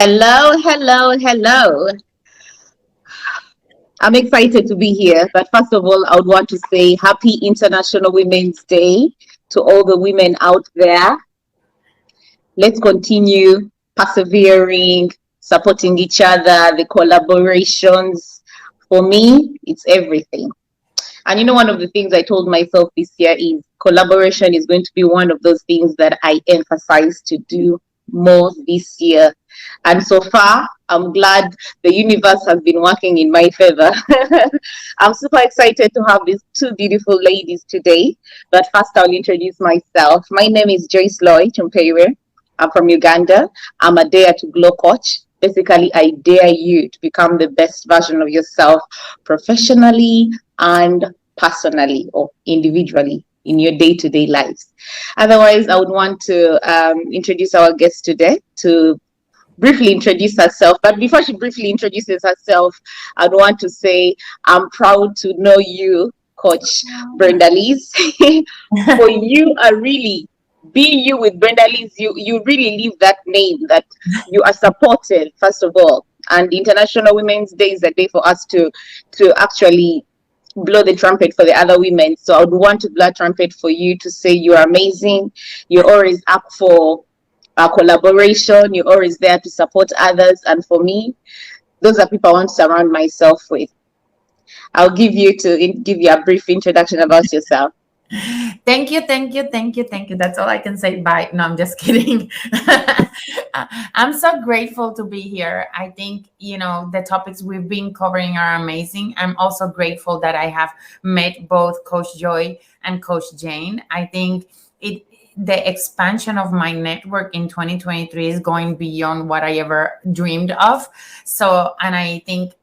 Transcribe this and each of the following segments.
Hello, hello, hello. I'm excited to be here. But first of all, I would want to say Happy International Women's Day to all the women out there. Let's continue persevering, supporting each other, the collaborations. For me, it's everything. And one of the things I told myself this year is collaboration is going to be one of those things that I emphasize to do more this year. And so far, I'm glad the universe has been working in my favor. I'm super excited to have these two beautiful ladies today. But first, I'll introduce myself. My name is Joyceloyk. I'm from Uganda. I'm a Dare to Glow coach. Basically, I dare you to become the best version of yourself professionally and personally or individually in your day-to-day lives. Otherwise, I would want to introduce our guest today to briefly introduce herself. But before she briefly introduces herself, I'd want to say I'm proud to know you, Coach Brenda Lees. For you are really being you with Brenda Lees, you really live that name that you are supported, first of all. And International Women's Day is a day for us to actually blow the trumpet for the other women. So I would want to blow a trumpet for you to say you're amazing. You're always up for collaboration. You're always there to support others. And for me, those are people I want to surround myself with. I'll give you a brief introduction about yourself. Thank you, thank you, thank you, thank you. That's all I can say. Bye. No, I'm just kidding. I'm so grateful to be here. I think, the topics we've been covering are amazing. I'm also grateful that I have met both Coach Joy and Coach Jane. I think the expansion of my network in 2023 is going beyond what I ever dreamed of. So, and I think,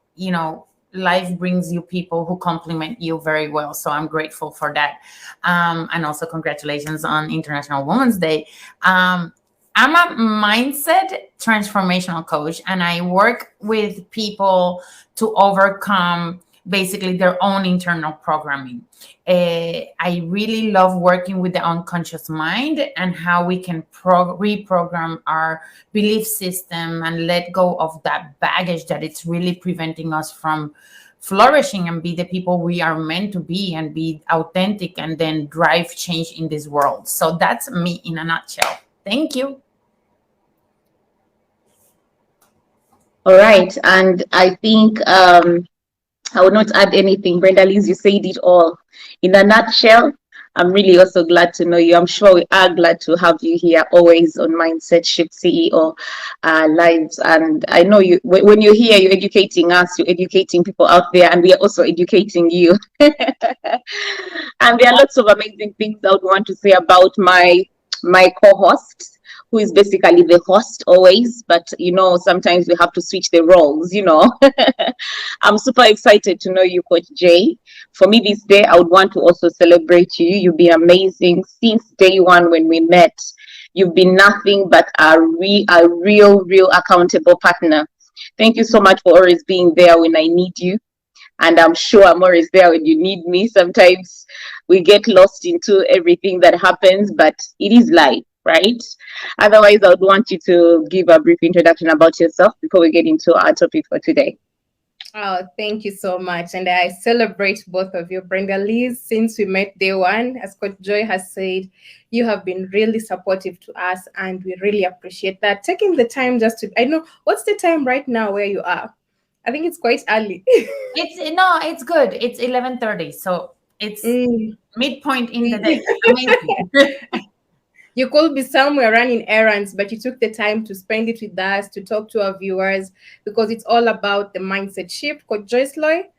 life brings you people who complement you very well. So I'm grateful for that. And also congratulations on International Women's Day. I'm a mindset transformational coach, and I work with people to overcome basically their own internal programming. I really love working with the unconscious mind and how we can reprogram our belief system and let go of that baggage that it's really preventing us from flourishing and be the people we are meant to be and be authentic and then drive change in this world. So that's me in a nutshell. Thank you. All right. And I think I would not add anything. Brenda Liz, you said it all. In a nutshell, I'm really also glad to know you. I'm sure we are glad to have you here always on Mindset Shift CEO Lives. And I know you, when you're here, you're educating us, you're educating people out there, and we are also educating you. And there are lots of amazing things I would want to say about my co-host, who is basically the host always, but sometimes we have to switch the roles. I'm super excited to know you, Coach Jay. For me this day, I would want to also celebrate you. You've been amazing since day one when we met. You've been nothing but a real accountable partner. Thank you so much for always being there when I need you. And I'm sure I'm always there when you need me. Sometimes we get lost into everything that happens, but it is life, right? Otherwise, I would want you to give a brief introduction about yourself before we get into our topic for today. Oh, thank you so much. And I celebrate both of you. Brenda Liz, since we met day one, as Coach Joy has said, you have been really supportive to us, and we really appreciate that. Taking the time I know, what's the time right now where you are? I think it's quite early. It's good. It's 11:30. So it's midpoint in the day. Amazing. You could be somewhere running errands, but you took the time to spend it with us, to talk to our viewers, because it's all about the mindset shift. Coach Joyceloyk,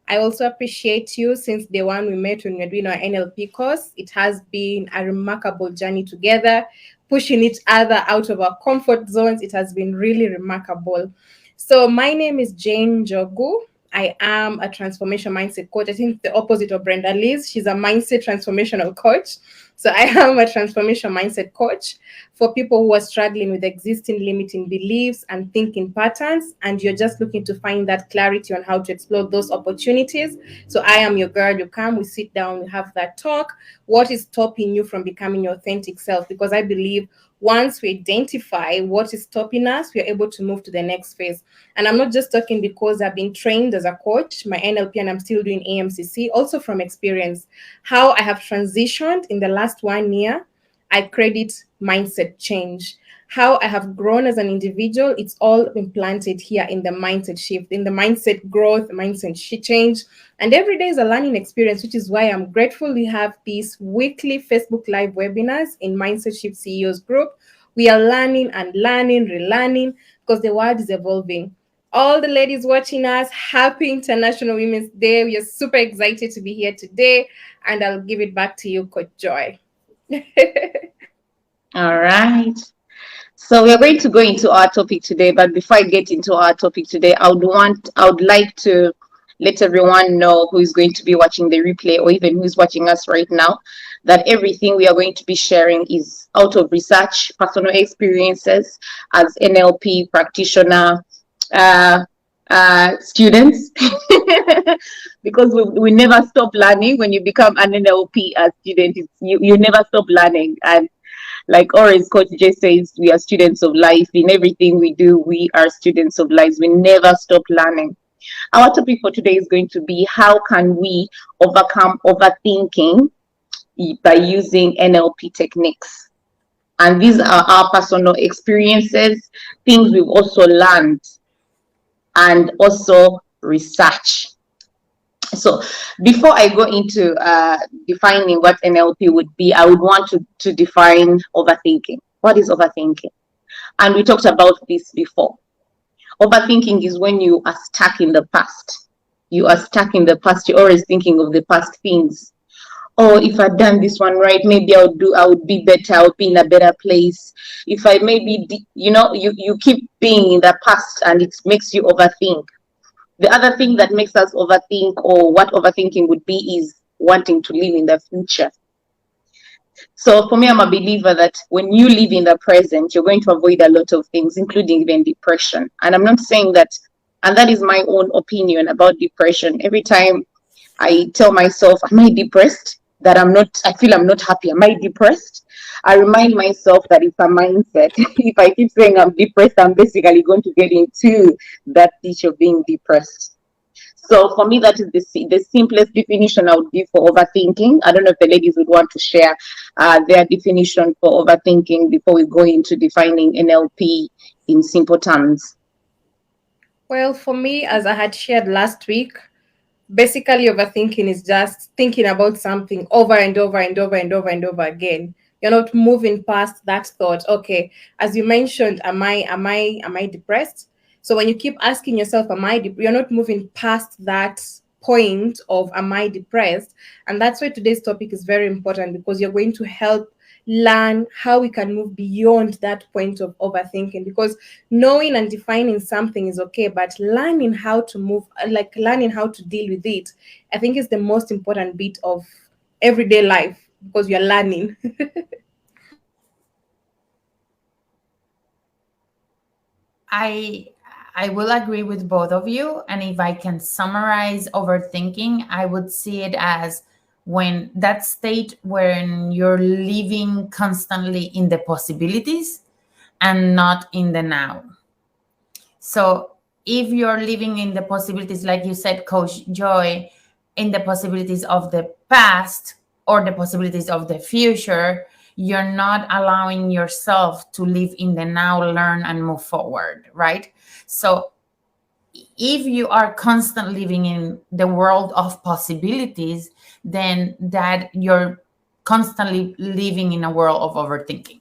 I also appreciate you since day one we met when we were doing our NLP course. It has been a remarkable journey together, pushing each other out of our comfort zones. It has been really remarkable. So my name is Jane Jogu. I am a transformation mindset coach. I think the opposite of Brenda Liz. She's a mindset transformational coach. So I am a transformation mindset coach for people who are struggling with existing limiting beliefs and thinking patterns, and you're just looking to find that clarity on how to explore those opportunities. So I am your girl. You come, we sit down, we have that talk. What is stopping you from becoming your authentic self? Because I believe once we identify what is stopping us, we are able to move to the next phase. And I'm not just talking because I've been trained as a coach, my NLP, and I'm still doing AMCC, also from experience. How I have transitioned in the last 1 year, I credit mindset change. How I have grown as an individual, it's all implanted here in the mindset shift, in the mindset growth, mindset change. And every day is a learning experience, which is why I'm grateful we have these weekly Facebook Live webinars in Mindset Shift CEOs group. We are learning and learning, relearning, because the world is evolving. All the ladies watching us, happy International Women's Day. We are super excited to be here today. And I'll give it back to you, Coach Joy. All right. So we are going to go into our topic today, but before I get into our topic today, I would like to let everyone know who is going to be watching the replay, or even who is watching us right now, that everything we are going to be sharing is out of research, personal experiences as NLP practitioner, students, because we never stop learning. When you become an NLP student, you never stop learning. And like always, Coach J says, we are students of life. In everything we do, we are students of life. We never stop learning. Our topic for today is going to be, how can we overcome overthinking by using NLP techniques? And these are our personal experiences, things we've also learned, and also research. So before I go into defining what NLP would be, I would want to define overthinking. What is overthinking? And we talked about this before. Overthinking is when you are stuck in the past. You are stuck in the past. You're always thinking of the past things. Oh, if I'd done this one right, maybe I would be better. I would be in a better place. If I maybe, you keep being in the past, and it makes you overthink. The other thing that makes us overthink, or what overthinking would be, is wanting to live in the future. So for me, I'm a believer that when you live in the present, you're going to avoid a lot of things, including even depression. And I'm not saying that, and that is my own opinion about depression. Every time I tell myself, am I depressed? That I feel I'm not happy. Am I depressed? I remind myself that it's a mindset. If I keep saying I'm depressed, I'm basically going to get into that ditch of being depressed. So for me, that is the simplest definition I would give for overthinking. I don't know if the ladies would want to share their definition for overthinking before we go into defining NLP in simple terms. Well, for me, as I had shared last week, basically overthinking is just thinking about something over and over and over and over and over again. You're not moving past that thought. Okay, as you mentioned, am I depressed? So when you keep asking yourself, you're not moving past that point of am I depressed? And that's why today's topic is very important, because you're going to help learn how we can move beyond that point of overthinking. Because knowing and defining something is okay, but learning how to move, learning how to deal with it, I think is the most important bit of everyday life, because you're learning. I will agree with both of you. And if I can summarize overthinking, I would see it as when that state when you're living constantly in the possibilities and not in the now. So if you're living in the possibilities, like you said, Coach Joy, in the possibilities of the past or the possibilities of the future, you're not allowing yourself to live in the now, learn and move forward, right? So if you are constantly living in the world of possibilities, then that you're constantly living in a world of overthinking.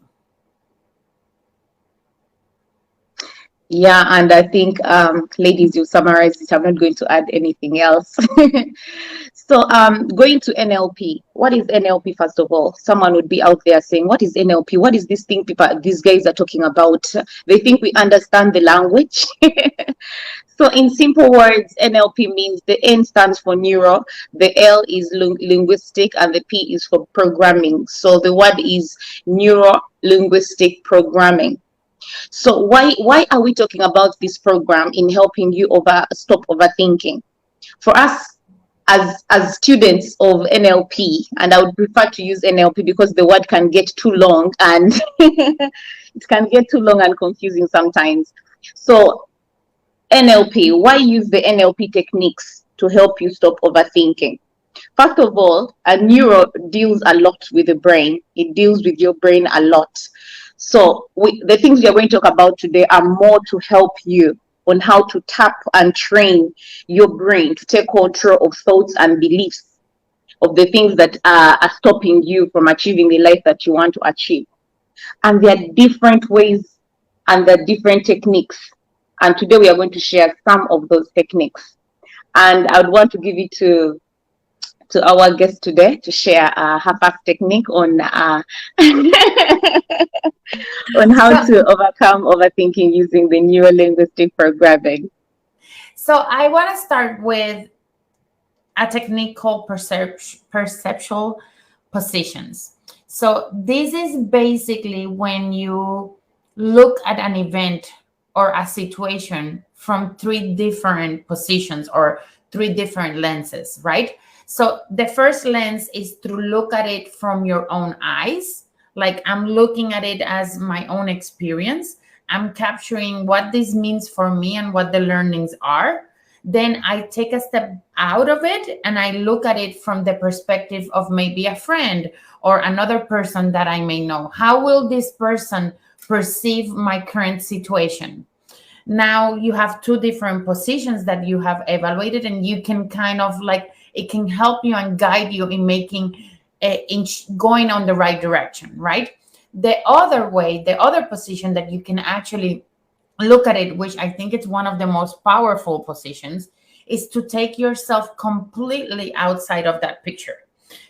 Yeah, and I think, ladies, you summarized it. I'm not going to add anything else. So going to NLP. What is NLP, first of all? Someone would be out there saying, what is NLP? What is this thing these guys are talking about? They think we understand the language. So in simple words, NLP means the N stands for neuro, the L is linguistic, and the P is for programming. So the word is neuro-linguistic programming. So why are we talking about this program in helping you stop overthinking? For us as students of NLP, and I would prefer to use NLP because the word can get too long and it can get too long and confusing sometimes. So NLP, why use the NLP techniques to help you stop overthinking? First of all, a neuro deals a lot with the brain. It deals with your brain a lot. So the things we are going to talk about today are more to help you on how to tap and train your brain to take control of thoughts and beliefs of the things that are stopping you from achieving the life that you want to achieve. And there are different ways and there are different techniques. And today we are going to share some of those techniques. And I would want to give it to our guest today to share her first technique on on how to overcome overthinking using the neuro-linguistic programming. So I want to start with a technique called perceptual positions. So this is basically when you look at an event or a situation from 3 different positions or 3 different lenses, right? So the first lens is to look at it from your own eyes. Like I'm looking at it as my own experience. I'm capturing what this means for me and what the learnings are. Then I take a step out of it and I look at it from the perspective of maybe a friend or another person that I may know. How will this person perceive my current situation? Now you have 2 different positions that you have evaluated, and you can kind of like, it can help you and guide you in making going on the right direction, right? The other way, the other position that you can actually look at it, which I think it's one of the most powerful positions, is to take yourself completely outside of that picture,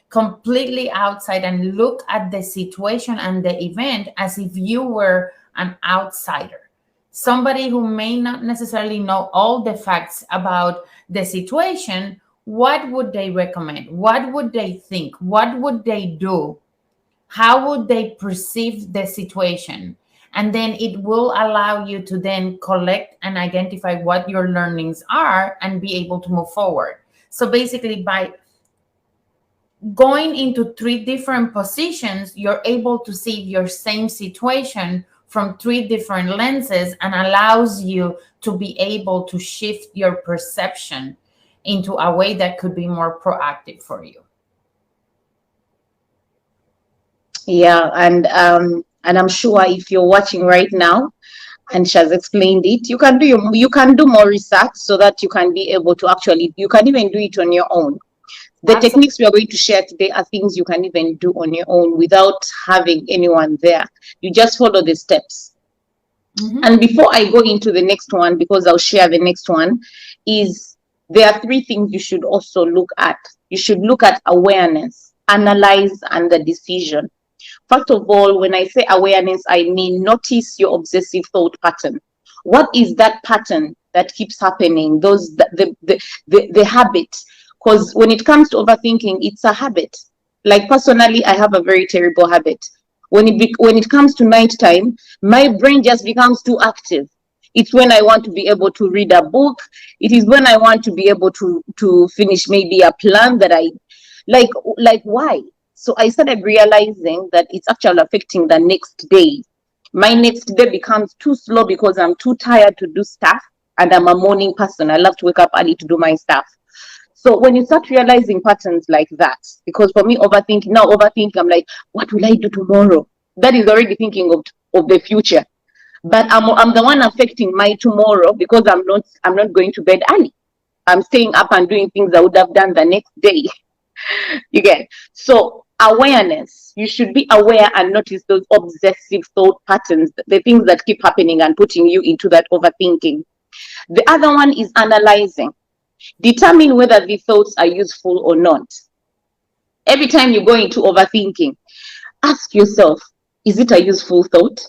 completely outside, and look at the situation and the event as if you were an outsider, somebody who may not necessarily know all the facts about the situation. What would they recommend? What would they think? What would they do? How would they perceive the situation? And then it will allow you to then collect and identify what your learnings are and be able to move forward. So basically, by going into 3 different positions, you're able to see your same situation from 3 different lenses, and allows you to be able to shift your perception into a way that could be more proactive for you. Yeah, and I'm sure if you're watching right now and she has explained it, you can do more research so that you can be able to actually, you can even do it on your own. The Absolutely. techniques we are going to share today are things you can even do on your own without having anyone there. You just follow the steps. Mm-hmm. And before I go into the next one, because I'll share the next one, is there are 3 things you should also look at. You should look at awareness, analyze, and the decision. First of all, when I say awareness, I mean notice your obsessive thought pattern. What is that pattern that keeps happening? The habit. Because when it comes to overthinking, it's a habit. Like personally, I have a very terrible habit. When it comes to nighttime, my brain just becomes too active. It's when I want to be able to read a book. It is when I want to be able to finish maybe a plan that I like why? So I started realizing that it's actually affecting the next day. My next day becomes too slow because I'm too tired to do stuff, and I'm a morning person. I love to wake up early to do my stuff. So when you start realizing patterns like that, because for me, overthinking, I'm like, what will I do tomorrow? That is already thinking of the future. But I'm the one affecting my tomorrow because I'm not going to bed early. I'm staying up and doing things I would have done the next day. You get? So awareness, you should be aware and notice those obsessive thought patterns, the things that keep happening and putting you into that overthinking. The other one is analyzing. Determine whether the thoughts are useful or not. Every time you go into overthinking, ask yourself, is it a useful thought?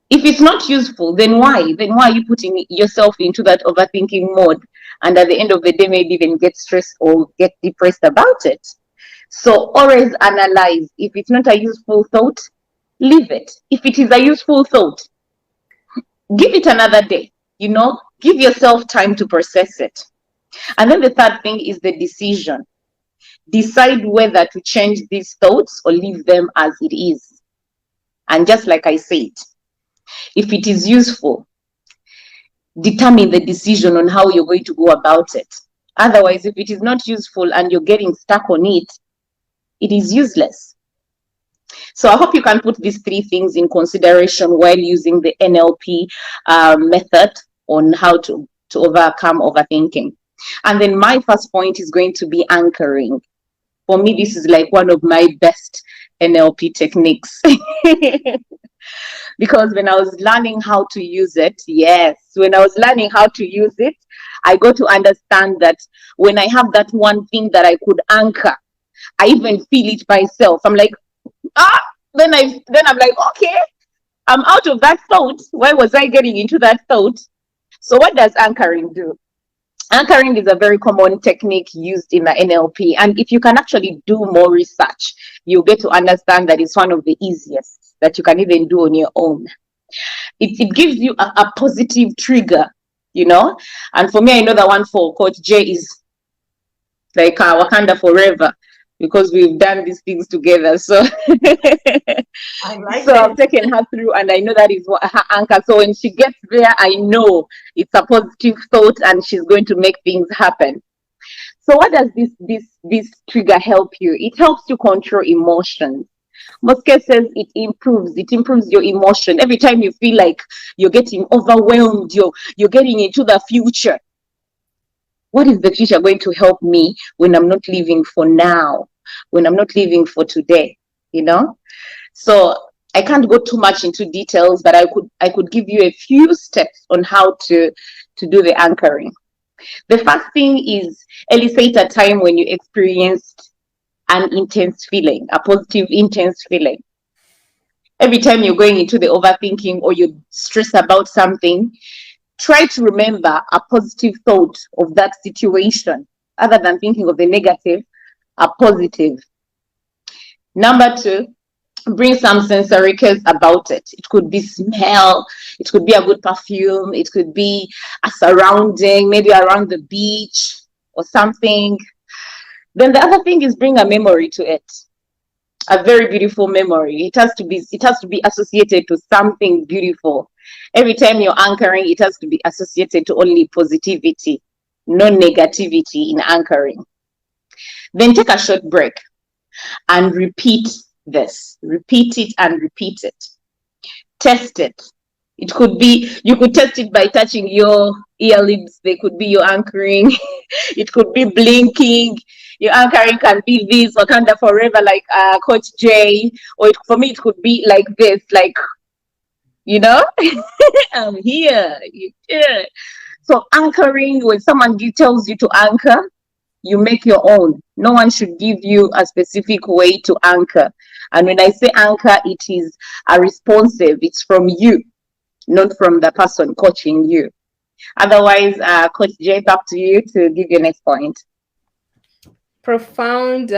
If it's not useful, then why? Then why are you putting yourself into that overthinking mode? And at the end of the day, maybe even get stressed or get depressed about it. So always analyze. If it's not a useful thought, leave it. If it is a useful thought, give it another day. Give yourself time to process it. And then the third thing is the decision. Decide whether to change these thoughts or leave them as it is. And just like I said, if it is useful, determine the decision on how you're going to go about it. Otherwise, if it is not useful and you're getting stuck on it, it is useless. So I hope you can put these three things in consideration while using the NLP method on how to overcome overthinking. And then my first point is going to be anchoring. For me, this is like one of my best NLP techniques. Because when I was learning how to use it, I got to understand that when I have that one thing that I could anchor, I even feel it myself. I'm like, then I'm like, okay, I'm out of that thought. Why was I getting into that thought? So what does anchoring do? Anchoring is a very common technique used in the NLP. And if you can actually do more research, you'll get to understand that it's one of the easiest that you can even do on your own. It gives you a positive trigger, you know. And for me, I know the one for Coach J is like Wakanda forever, because we've done these things together. So I've taken her through, and I know that is her anchor. So when she gets there, I know it's a positive thought and she's going to make things happen. So what does this trigger help you? It helps you control emotions. Most cases, it improves your emotion. Every time you feel like you're getting overwhelmed, you're getting into the future. What is the future going to help me when I'm not living for now, when I'm not living for today, you know? So I can't go too much into details, but I could give you a few steps on how to do the anchoring. The first thing is elicit a time when you experienced an intense feeling, a positive, intense feeling. Every time you're going into the overthinking or you're stressed about something, try to remember a positive thought of that situation, other than thinking of the negative, a positive. Number two, bring some sensory cues about it. It could be smell, it could be a good perfume, it could be a surrounding, maybe around the beach or something. Then the other thing is bring a memory to it. A very beautiful memory. It has to be associated to something beautiful. Every time you're anchoring, it has to be associated to only positivity, no negativity in anchoring. Then take a short break and repeat this. Repeat it and repeat it. Test it. It could be, you could test it by touching your earlobes. They could be your anchoring. It could be blinking. Your anchoring can be this, Wakanda forever, like Coach J. Or for me, it could be like this, like, you know, I'm here. So anchoring, when someone tells you to anchor, you make your own. No one should give you a specific way to anchor. And when I say anchor, it is a responsive. It's from you, not from the person coaching you. Otherwise, Coach J, it's up to you to give your next point. Profound.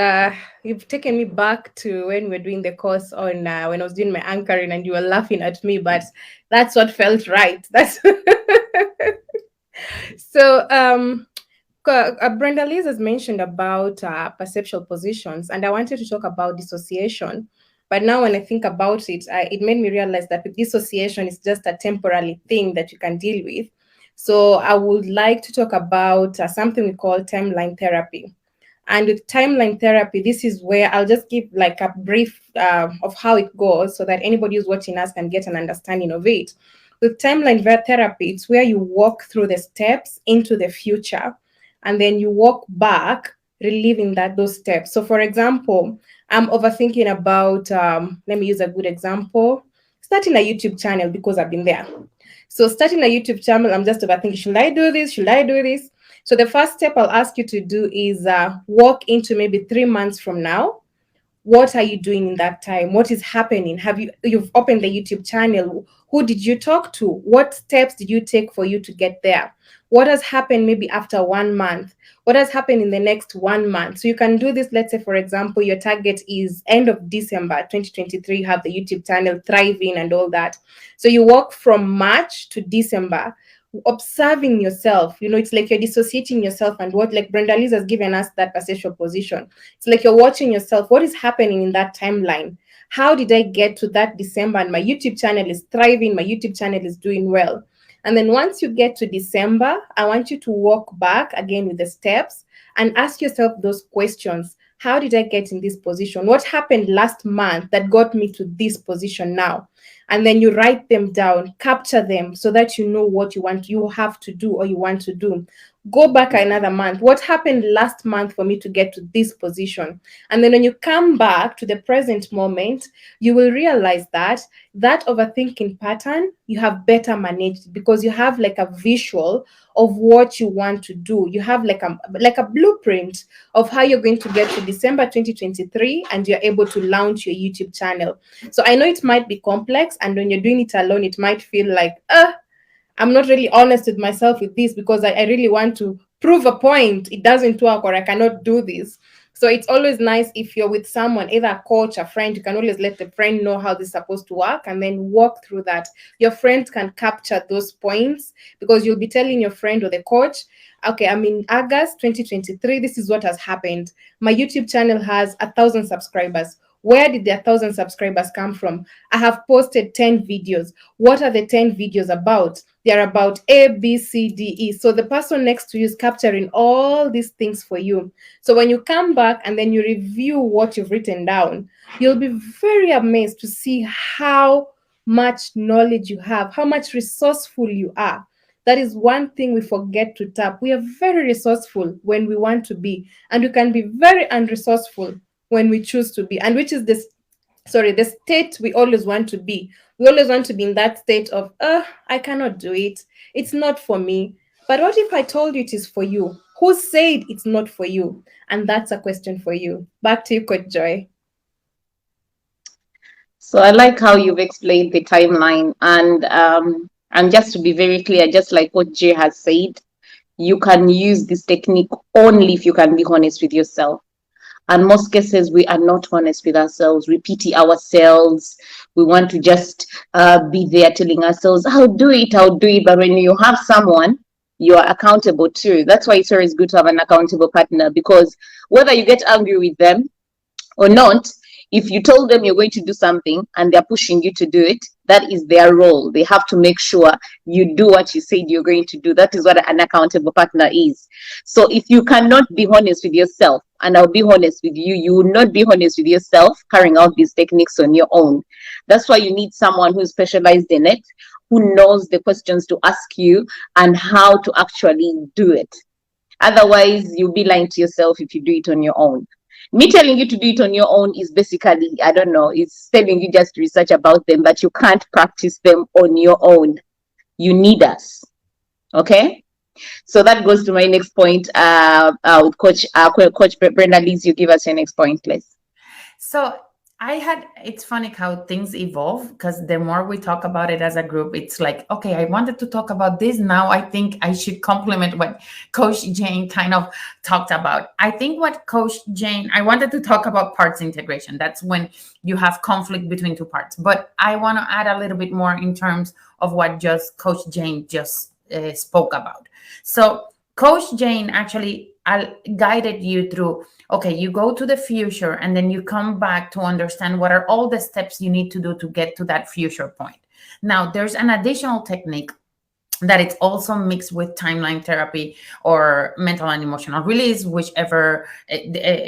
You've taken me back to when we were doing the course on when I was doing my anchoring and you were laughing at me, but that's what felt right. That's so Brenda Liz has mentioned about perceptual positions, and I wanted to talk about dissociation. But now when I think about it, it made me realize that dissociation is just a temporary thing that you can deal with. So I would like to talk about something we call timeline therapy. And with timeline therapy, this is where I'll just give like a brief of how it goes so that anybody who's watching us can get an understanding of it. With timeline therapy, it's where you walk through the steps into the future, and then you walk back, reliving those steps. So for example, I'm overthinking about, let me use a good example, starting a YouTube channel because I've been there. So starting a YouTube channel, I'm just overthinking, should I do this? Should I do this? So the first step I'll ask you to do is walk into maybe 3 months from now. What are you doing in that time? What is happening? You've opened the YouTube channel? Who did you talk to? What steps did you take for you to get there? What has happened maybe after 1 month? What has happened in the next 1 month? So you can do this. Let's say, for example, your target is end of December 2023, have the YouTube channel thriving and all that. So you walk from March to December. observing yourself. It's like you're dissociating yourself, and what, like Brenda Liz has given us that perceptual position. It's like you're watching yourself. What is happening in that timeline? How did I get to that December and my YouTube channel is thriving, my YouTube channel is doing well? And then once you get to December, I want you to walk back again with the steps and ask yourself those questions. How did I get in this position? What happened last month that got me to this position now? And then you write them down, capture them so that you know what you have to do or you want to do. Go back another month. What happened last month for me to get to this position? And then when you come back to the present moment, you will realize that overthinking pattern, you have better managed because you have like a visual of what you want to do. You have like a blueprint of how you're going to get to December 2023 and you're able to launch your YouTube channel. So I know it might be complex, and when you're doing it alone, it might feel like, I'm not really honest with myself with this because I really want to prove a point. It doesn't work, or I cannot do this. So it's always nice if you're with someone, either a coach, a friend, you can always let the friend know how this is supposed to work and then walk through that. Your friend can capture those points because you'll be telling your friend or the coach, okay, I'm in August 2023. This is what has happened. My YouTube channel has 1,000 subscribers. Where did the 1,000 subscribers come from? I have posted 10 videos. What are the 10 videos about? They are about A, B, C, D, E. So the person next to you is capturing all these things for you. So when you come back and then you review what you've written down, you'll be very amazed to see how much knowledge you have, how much resourceful you are. That is one thing we forget to tap. We are very resourceful when we want to be, and we can be very unresourceful when we choose to be, and which is the state we always want to be. We always want to be in that state of, I cannot do it. It's not for me. But what if I told you it is for you? Who said it's not for you? And that's a question for you. Back to you, Coach Joy. So I like how you've explained the timeline, and just to be very clear, just like what Jay has said, you can use this technique only if you can be honest with yourself. And most cases, we are not honest with ourselves, repeating ourselves. We want to just be there telling ourselves, I'll do it. But when you have someone you are accountable to, that's why it's always good to have an accountable partner, because whether you get angry with them or not, if you told them you're going to do something and they're pushing you to do it, that is their role. They have to make sure you do what you said you're going to do. That is what an accountable partner is. So if you cannot be honest with yourself, and I'll be honest with you, you will not be honest with yourself carrying out these techniques on your own. That's why you need someone who's specialized in it, who knows the questions to ask you and how to actually do it. Otherwise, you'll be lying to yourself if you do it on your own. Me telling you to do it on your own is basically, I don't know, it's telling you just research about them, but you can't practice them on your own. You need us. Okay? So that goes to my next point. With Coach Brenda Liz, you give us your next point, please. So it's funny how things evolve, because the more we talk about it as a group, it's like, okay, I wanted to talk about this. Now I think I should complement what Coach Jane kind of talked about. I think what Coach Jane, I wanted to talk about parts integration. That's when you have conflict between two parts. But I want to add a little bit more in terms of what just Coach Jane just spoke about. So Coach Jane actually guided you through, okay, you go to the future and then you come back to understand what are all the steps you need to do to get to that future point. Now, there's an additional technique that it's also mixed with timeline therapy or mental and emotional release, whichever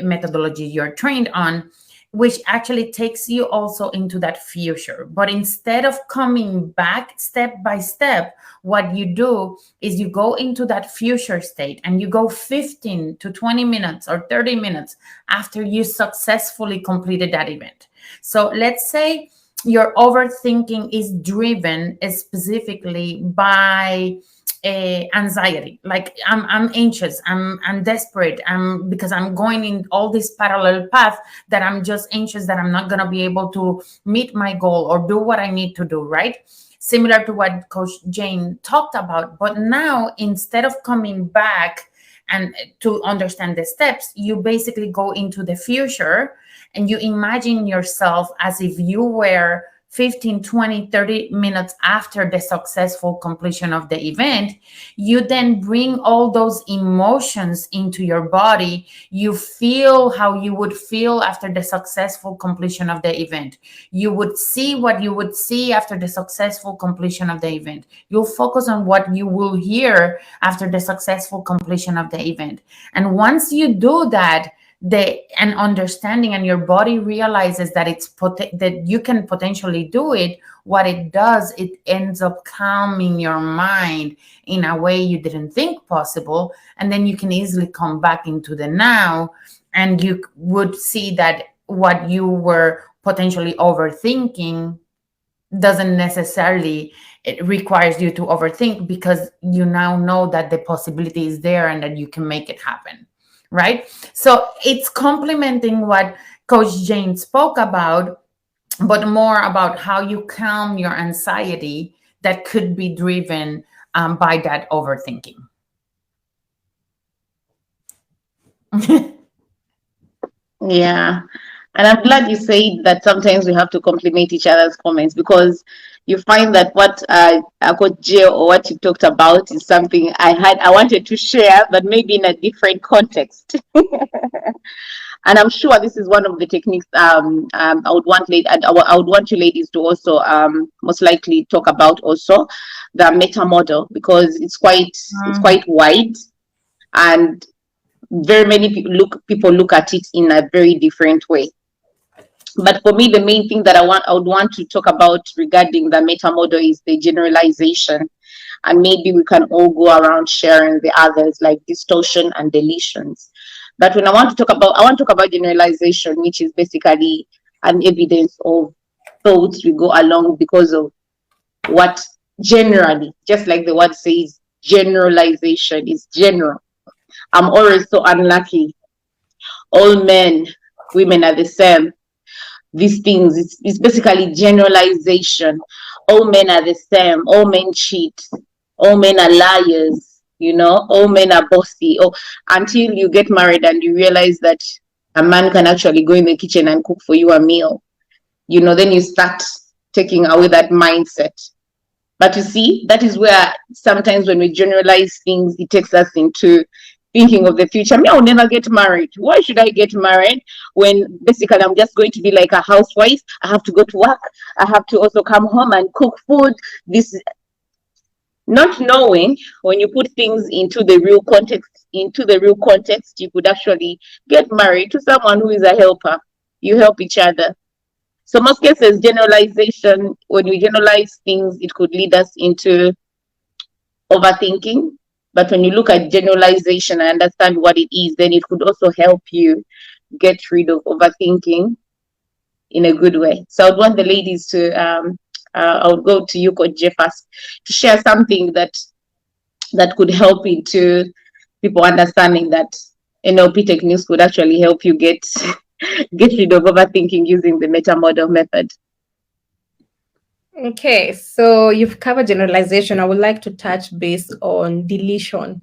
methodology you're trained on, which actually takes you also into that future. But instead of coming back step by step, what you do is you go into that future state and you go 15 to 20 minutes or 30 minutes after you successfully completed that event. So let's say your overthinking is driven specifically by anxiety, like I'm anxious, I'm desperate, because I'm going in all this parallel path that I'm just anxious that I'm not going to be able to meet my goal or do what I need to do, right? Similar to what Coach Jane talked about. But now, instead of coming back and to understand the steps, you basically go into the future and you imagine yourself as if you were 15, 20, 30 minutes after the successful completion of the event, you then bring all those emotions into your body. You feel how you would feel after the successful completion of the event. You would see what you would see after the successful completion of the event. You'll focus on what you will hear after the successful completion of the event. And once you do that, an understanding, and your body realizes that that you can potentially do it, what it does, it ends up calming your mind in a way you didn't think possible, and then you can easily come back into the now, and you would see that what you were potentially overthinking doesn't necessarily, it requires you to overthink, because you now know that the possibility is there and that you can make it happen. Right? So it's complementing what Coach Jane spoke about, but more about how you calm your anxiety that could be driven by that overthinking. Yeah. And I'm glad you said that sometimes we have to complement each other's comments, because you find that what Coach Jay or what you talked about is something I wanted to share, but maybe in a different context. And I'm sure this is one of the techniques I would want you ladies to also most likely talk about also, the meta model, because it's quite wide, and very many people look at it in a very different way. But for me, the main thing that I would want to talk about regarding the meta model is the generalization. And maybe we can all go around sharing the others, like distortion and deletions. But when I want to talk about generalization, which is basically an evidence of thoughts we go along because of what generally, just like the word says, generalization is general. I'm always so unlucky. All men, women are the same. These things, it's basically generalization. All men are the same. All men cheat. All men are liars. All men are bossy. Until you get married and you realize that a man can actually go in the kitchen and cook for you a meal. Then you start taking away that mindset. But you see, that is where sometimes when we generalize things, it takes us into thinking of the future. Me, I'll never get married. Why should I get married when basically I'm just going to be like a housewife? I have to go to work. I have to also come home and cook food. This, not knowing, when you put things into the real context, you could actually get married to someone who is a helper. You help each other. So most cases, generalization, when we generalize things, it could lead us into overthinking. But when you look at generalization and understand what it is, then it could also help you get rid of overthinking in a good way. So I would want the ladies to, I would go to you, Coach Jeff, first, to share something that could help into people understanding that NLP techniques could actually help you get rid of overthinking using the meta model method. Okay, so you've covered generalization. I would like to touch base on deletion.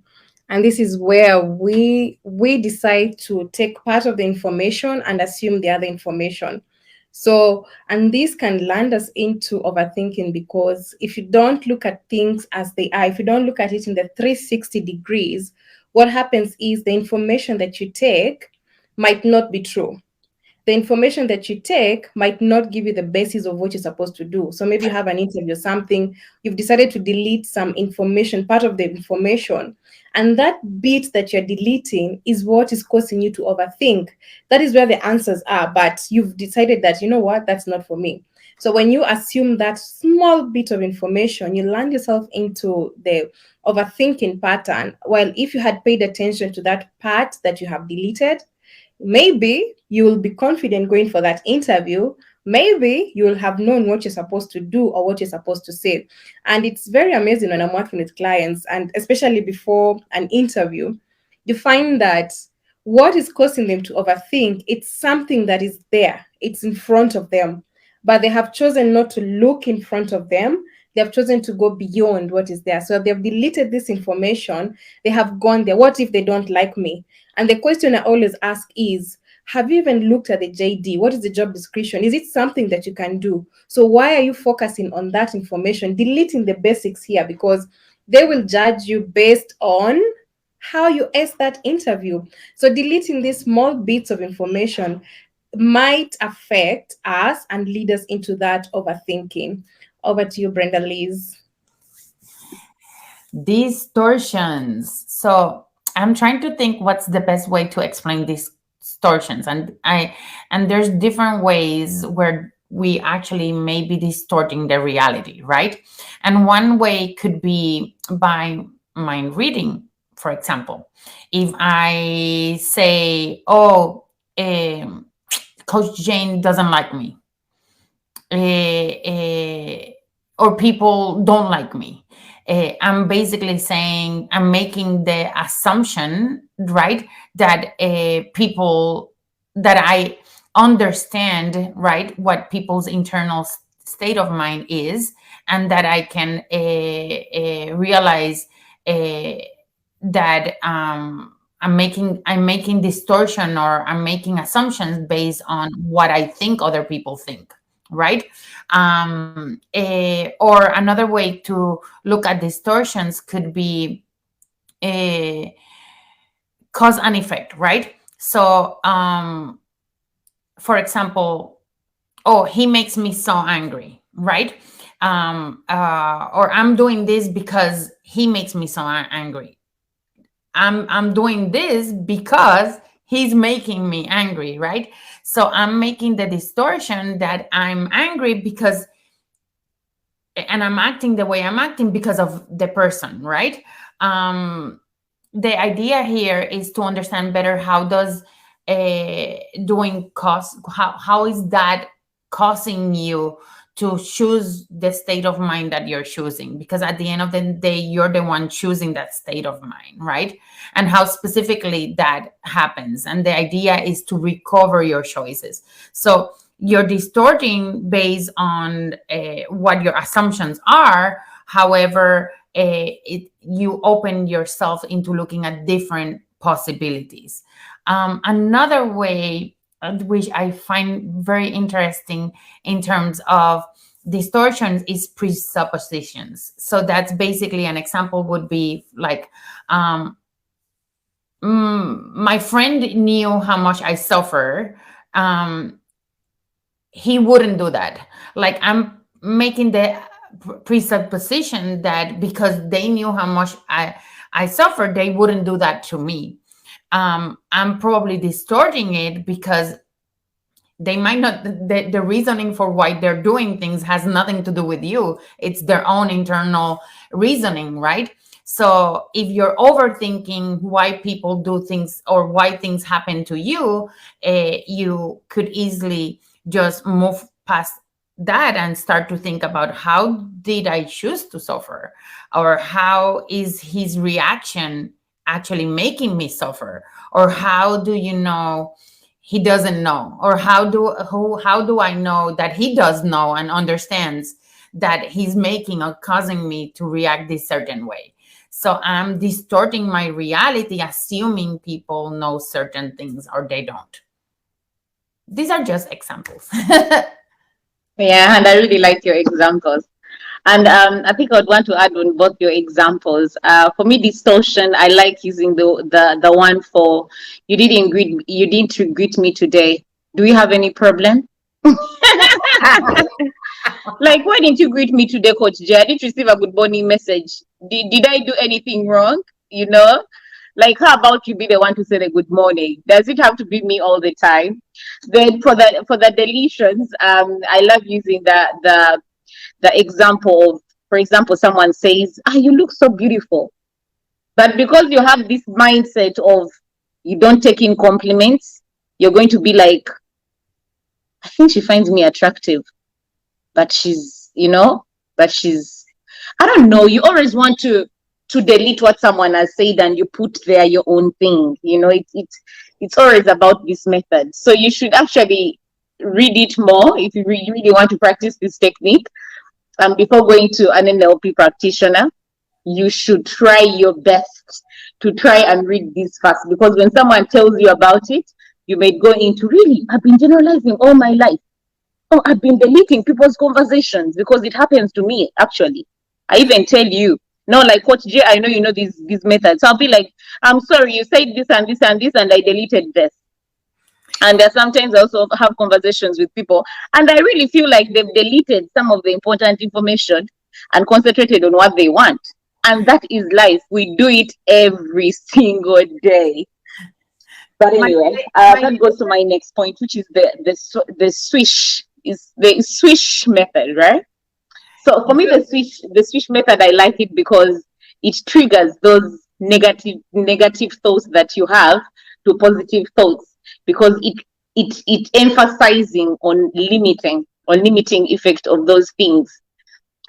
And this is where we decide to take part of the information and assume the other information. So, and this can land us into overthinking, because if you don't look at things as they are, if you don't look at it in the 360 degrees, what happens is the information that you take might not be true. The information that you take might not give you the basis of what you're supposed to do. So maybe you have an interview or something, you've decided to delete some information, part of the information, and that bit that you're deleting is what is causing you to overthink. That is where the answers are, but you've decided that, you know what, that's not for me. So when you assume that small bit of information, you land yourself into the overthinking pattern. While if you had paid attention to that part that you have deleted, maybe you will be confident going for that interview. Maybe you will have known what you're supposed to do or what you're supposed to say. And it's very amazing when I'm working with clients, and especially before an interview, you find that what is causing them to overthink, it's something that is there. It's in front of them, but they have chosen not to look in front of them. They have chosen to go beyond what is there. So they've deleted this information. They have gone there. What if they don't like me? And the question I always ask is, Have you even looked at the JD? What is the job description? Is it something that you can do? So why are you focusing on that information, deleting the basics here? Because they will judge you based on how you ace that interview. So deleting these small bits of information might affect us and lead us into that overthinking. Over to you, Brenda Liz. Distortions. So I'm trying to think what's the best way to explain these distortions, and there's different ways where we actually may be distorting the reality, right? And one way could be by mind reading. For example, if I say, oh, Coach Jane doesn't like me, or people don't like me, I'm basically saying, I'm making the assumption, right, that people, that I understand, right, what people's internal state of mind is, and that I can realize that I'm making distortion, or I'm making assumptions based on what I think other people think, right? Or another way to look at distortions could be cause and effect, right? So, for example, oh, he makes me so angry, right? Or I'm doing this because he makes me so angry. I'm doing this because he's making me angry, right? So I'm making the distortion that I'm angry because, and I'm acting the way I'm acting because of the person, right? The idea here is to understand better how does doing cause, how is that causing you to choose the state of mind that you're choosing, because at the end of the day, you're the one choosing that state of mind, right? And how specifically that happens. And the idea is to recover your choices. So you're distorting based on what your assumptions are. However, you open yourself into looking at different possibilities. Another way, which I find very interesting in terms of distortions, is presuppositions. So that's basically, an example would be like, my friend knew how much I suffer. He wouldn't do that. Like, I'm making the presupposition that because they knew how much I suffered, they wouldn't do that to me. I'm probably distorting it because they might not, the reasoning for why they're doing things has nothing to do with you. It's their own internal reasoning, right? So if you're overthinking why people do things or why things happen to you, you could easily just move past that and start to think about, how did I choose to suffer? Or how is his reaction actually making me suffer? Or how do you know he doesn't know? Or how do I know that he does know and understands that he's making or causing me to react this certain way? So I'm distorting my reality, assuming people know certain things or they don't. These are just examples. Yeah, and I really like your examples. And I think I'd want to add on both your examples. For me, distortion, I like using the one for, you didn't greet me today. Do we have any problem? Like, why didn't you greet me today, Coach J? I didn't receive a good morning message. Did I do anything wrong? You know, like, how about you be the one to say the good morning? Does it have to be me all the time? Then for the deletions, I love using the example of, for example, someone says, you look so beautiful. But because you have this mindset of you don't take in compliments, you're going to be like, I think she finds me attractive, but she's, I don't know. You always want to delete what someone has said and you put there your own thing. It's always about this method. So you should actually read it more if you really want to practice this technique. Before going to an NLP practitioner, you should try your best to try and read this fast, because when someone tells you about it, You may go into, really, I've been generalizing all my life. Oh, I've been deleting people's conversations because it happens to me, actually. I even tell you, no, like Coach J, I know you know these methods. So I'll be like, I'm sorry, you said this and this and this, and I deleted this. And sometimes I also have conversations with people, and I really feel like they've deleted some of the important information and concentrated on what they want. And that is life. We do it every single day. But anyway, that goes to my next point, which is the swish method, right? So for me, the swish method, I like it because it triggers those negative thoughts that you have to positive thoughts, because it emphasizing on limiting effect of those things.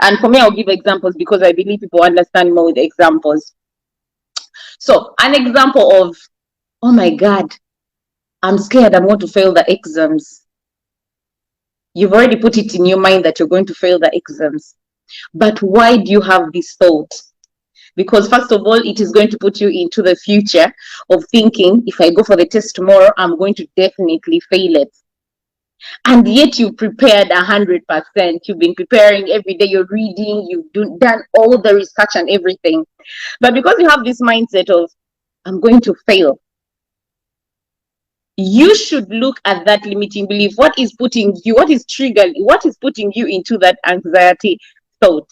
And for me, I'll give examples because I believe people understand more with examples. So an example of, oh my God, I'm scared I'm going to fail the exams. You've already put it in your mind that you're going to fail the exams. But why do you have this thought? Because first of all, it is going to put you into the future of thinking, if I go for the test tomorrow, I'm going to definitely fail it. And yet you prepared 100%. You've been preparing every day, you're reading, you've done all the research and everything. But because you have this mindset of, I'm going to fail, you should look at that limiting belief. What is putting you into that anxiety thought?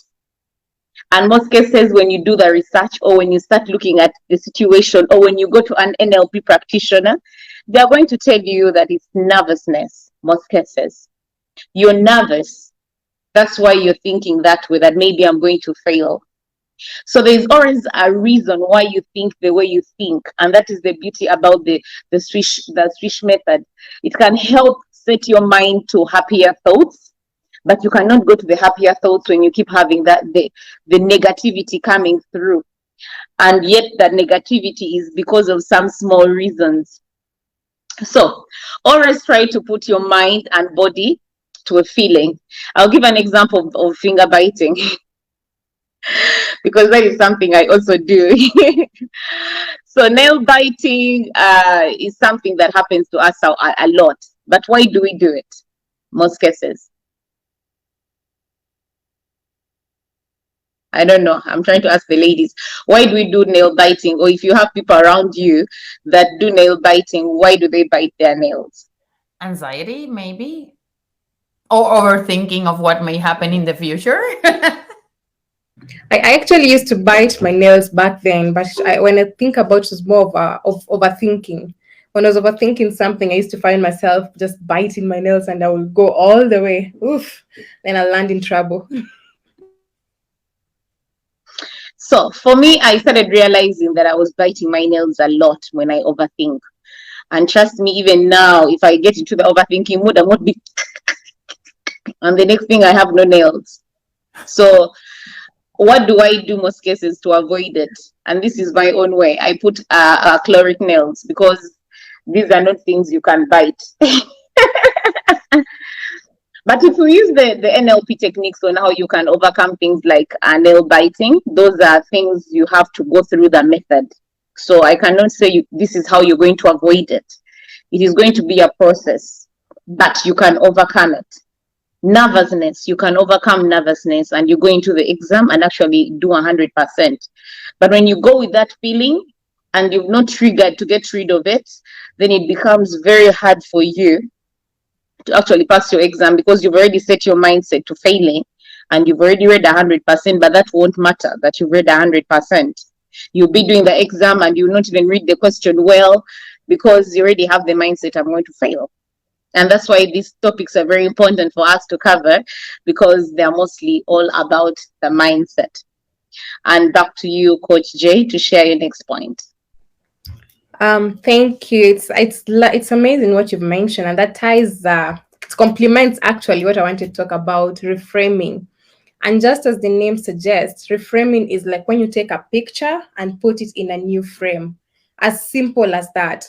And most cases, when you do the research, or when you start looking at the situation, or when you go to an NLP practitioner, they're going to tell you that it's nervousness. Most cases, you're nervous. That's why you're thinking that way, that maybe I'm going to fail. So there's always a reason why you think the way you think, and that is the beauty about the swish method. It can help set your mind to happier thoughts, but you cannot go to the happier thoughts when you keep having the negativity coming through, and yet that negativity is because of some small reasons. So always try to put your mind and body to a feeling. I'll give an example of finger biting. Because that is something I also do. So nail biting is something that happens to us a lot. But why do we do it? Most cases. I don't know. I'm trying to ask the ladies, why do we do nail biting? Or if you have people around you that do nail biting, why do they bite their nails? Anxiety, maybe? Or overthinking of what may happen in the future? I actually used to bite my nails back then, but when I think about it, it's more of overthinking. When I was overthinking something, I used to find myself just biting my nails, and I would go all the way. Oof! Then I land in trouble. So for me, I started realizing that I was biting my nails a lot when I overthink. And trust me, even now, if I get into the overthinking mood, I won't be, and the next thing I have no nails. So what do I do most cases to avoid it? And this is my own way. I put caloric nails, because these are not things you can bite. But if you use the NLP techniques on how you can overcome things like nail biting, those are things you have to go through the method. So I cannot say this is how you're going to avoid it. It is going to be a process, but you can overcome it. Nervousness, you can overcome nervousness, and you go into the exam and actually do 100%. But when you go with that feeling and you've not triggered to get rid of it, then it becomes very hard for you to actually pass your exam, because you've already set your mindset to failing, and you've already read 100%, but that won't matter that you've read 100%. You'll be doing the exam and you'll not even read the question well, because you already have the mindset, I'm going to fail. And that's why these topics are very important for us to cover, because they're mostly all about the mindset. And back to you, Coach J, to share your next point. Thank you. It's amazing what you've mentioned, and that ties it complements actually what I want to talk about, reframing. And just as the name suggests, reframing is like when you take a picture and put it in a new frame. As simple as that.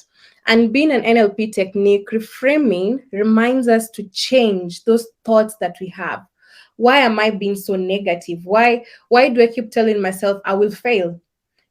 And being an NLP technique, reframing reminds us to change those thoughts that we have. Why am I being so negative? Why do I keep telling myself I will fail?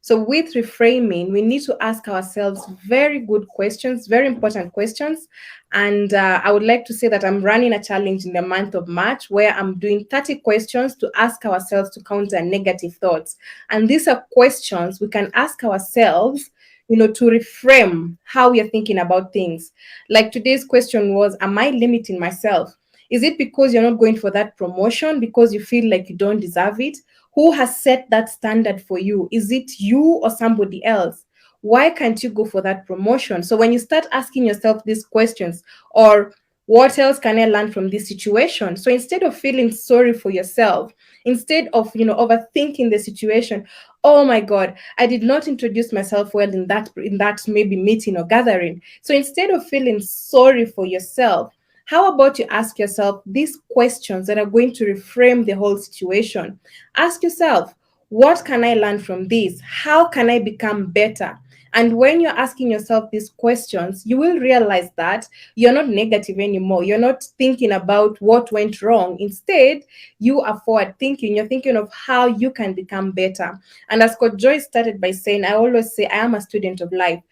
So with reframing, we need to ask ourselves very good questions, very important questions. And I would like to say that I'm running a challenge in the month of March where I'm doing 30 questions to ask ourselves to counter negative thoughts. And these are questions we can ask ourselves, to reframe how we are thinking about things. Like today's question was, am I limiting myself? Is it because you're not going for that promotion because you feel like you don't deserve it? Who has set that standard for you? Is it you or somebody else? Why can't you go for that promotion? So when you start asking yourself these questions, or what else can I learn from this situation? So instead of feeling sorry for yourself, instead of overthinking the situation, oh my God, I did not introduce myself well in that maybe meeting or gathering. So instead of feeling sorry for yourself, how about you ask yourself these questions that are going to reframe the whole situation? Ask yourself, what can I learn from this? How can I become better? And when you're asking yourself these questions, you will realize that you're not negative anymore. You're not thinking about what went wrong. Instead, you are forward thinking. You're thinking of how you can become better. And as Coach Joyce started by saying, I always say, I am a student of life.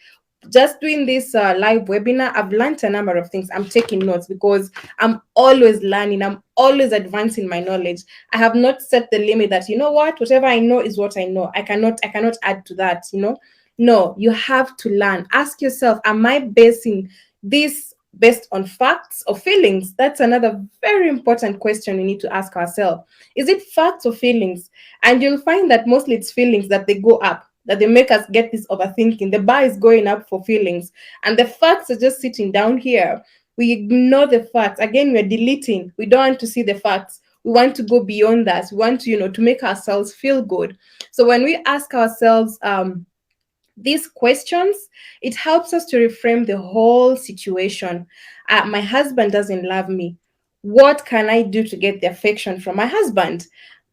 Just doing this live webinar, I've learned a number of things. I'm taking notes because I'm always learning. I'm always advancing my knowledge. I have not set the limit that, whatever I know is what I know. I cannot add to that, No, you have to learn. Ask yourself, am I basing this based on facts or feelings? That's another very important question we need to ask ourselves. Is it facts or feelings? And you'll find that mostly it's feelings that they go up, that they make us get this overthinking. The bar is going up for feelings, and the facts are just sitting down here. We ignore the facts. Again, we're deleting. We don't want to see the facts. We want to go beyond that. We want to make ourselves feel good. So when we ask ourselves these questions, it helps us to reframe the whole situation. My husband doesn't love me. What can I do to get the affection from my husband?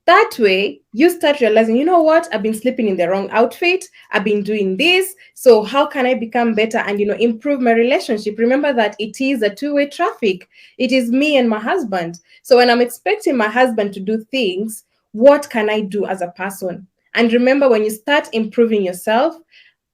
That way, you start realizing, you know what? I've been sleeping in the wrong outfit. I've been doing this. So how can I become better and, improve my relationship? Remember that it is a two-way traffic. It is me and my husband. So when I'm expecting my husband to do things, what can I do as a person? And remember, when you start improving yourself,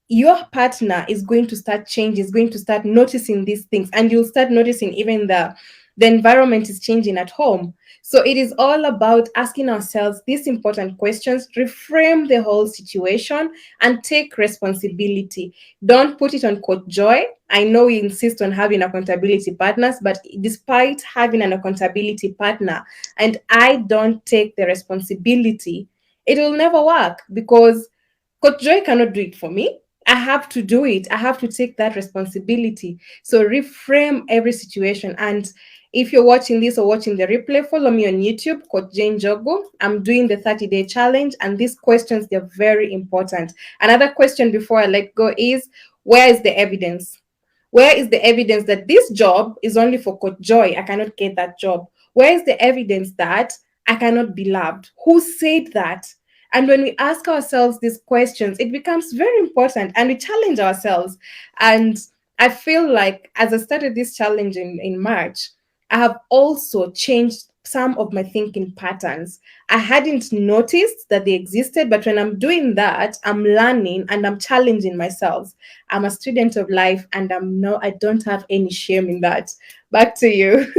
your partner is going to start changing, is going to start noticing these things, and you'll start noticing even the environment is changing at home. So it is all about asking ourselves these important questions, reframe the whole situation, and take responsibility. Don't put it on Coach Joy. I know we insist on having accountability partners, but despite having an accountability partner and I don't take the responsibility, it will never work because Coach Joy cannot do it for me. I have to do it. I have to take that responsibility. So reframe every situation. And if you're watching this or watching the replay, follow me on YouTube, Coach Jane Jogo. I'm doing the 30-day challenge, and these questions, they're very important. Another question before I let go is, where is the evidence? Where is the evidence that this job is only for Coach Joy? I cannot get that job. Where is the evidence that I cannot be loved? Who said that? And when we ask ourselves these questions, it becomes very important and we challenge ourselves. And I feel like as I started this challenge in March, I have also changed some of my thinking patterns. I hadn't noticed that they existed, but when I'm doing that, I'm learning and I'm challenging myself. I'm a student of life and I don't have any shame in that. Back to you.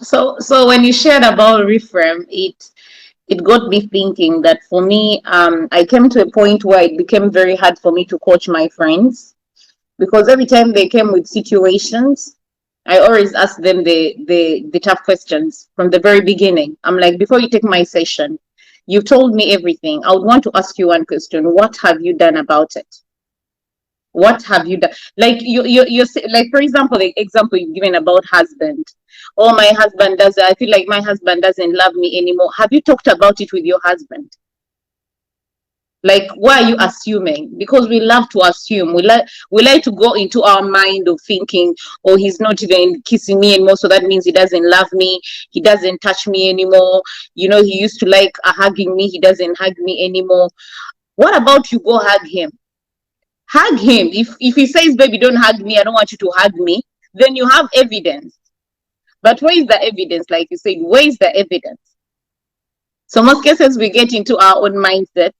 So when you shared about reframe, it got me thinking that for me, I came to a point where it became very hard for me to coach my friends, because every time they came with situations, I always ask them the tough questions from the very beginning. I'm like, before you take my session, you've told me everything. I would want to ask you one question. What have you done about it? What have you done? Like you're like, for example, the example you've given about husband. Oh, my husband does. I feel like my husband doesn't love me anymore. Have you talked about it with your husband? Like, why are you assuming? Because we love to assume. We like to go into our mind of thinking, oh, he's not even kissing me anymore, so that means he doesn't love me. He doesn't touch me anymore. He used to like hugging me. He doesn't hug me anymore. What about you go hug him? Hug him. If he says, baby, don't hug me, I don't want you to hug me, then you have evidence. But where is the evidence? Like you said, where is the evidence? So most cases we get into our own mindset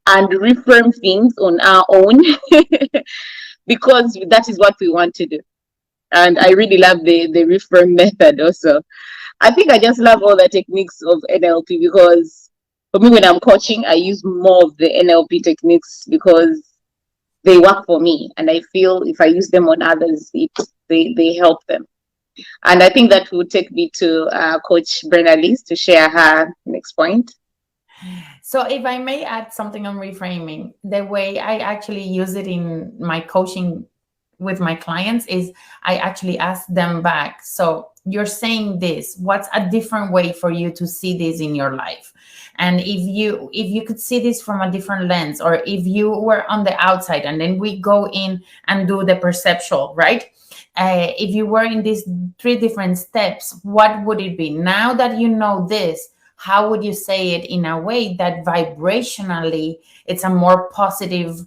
and reframe things on our own because that is what we want to do. And I really love the reframe method also. I think I just love all the techniques of NLP because for me, when I'm coaching, I use more of the NLP techniques because they work for me. And I feel if I use them on others, they help them. And I think that will take me to Coach Brenna Lees to share her next point. So if I may add something on reframing, the way I actually use it in my coaching with my clients is I actually ask them back. So you're saying this, what's a different way for you to see this in your life? And if you could see this from a different lens, or if you were on the outside and then we go in and do the perceptual, right? If you were in these 3 different steps, what would it be? Now that you know this, how would you say it in a way that vibrationally it's a more positive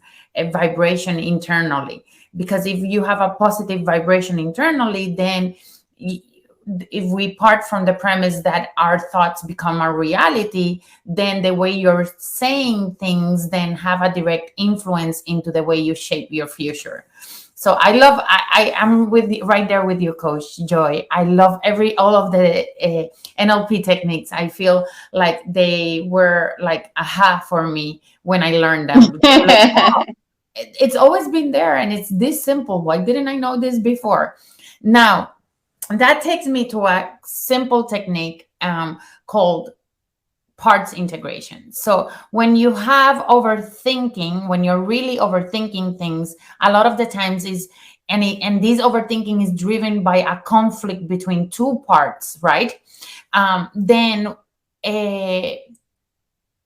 vibration internally? Because if you have a positive vibration internally, then if we part from the premise that our thoughts become our reality, then the way you're saying things then have a direct influence into the way you shape your future. So I am right there with you, Coach Joy. I love all of the NLP techniques. I feel like they were like aha for me when I learned them. Like, wow, it's always been there and it's this simple. Why didn't I know this before? Now, that takes me to a simple technique called parts integration. So when you have overthinking, when you're really overthinking things, a lot of the times and this overthinking is driven by a conflict between 2 parts, right? Then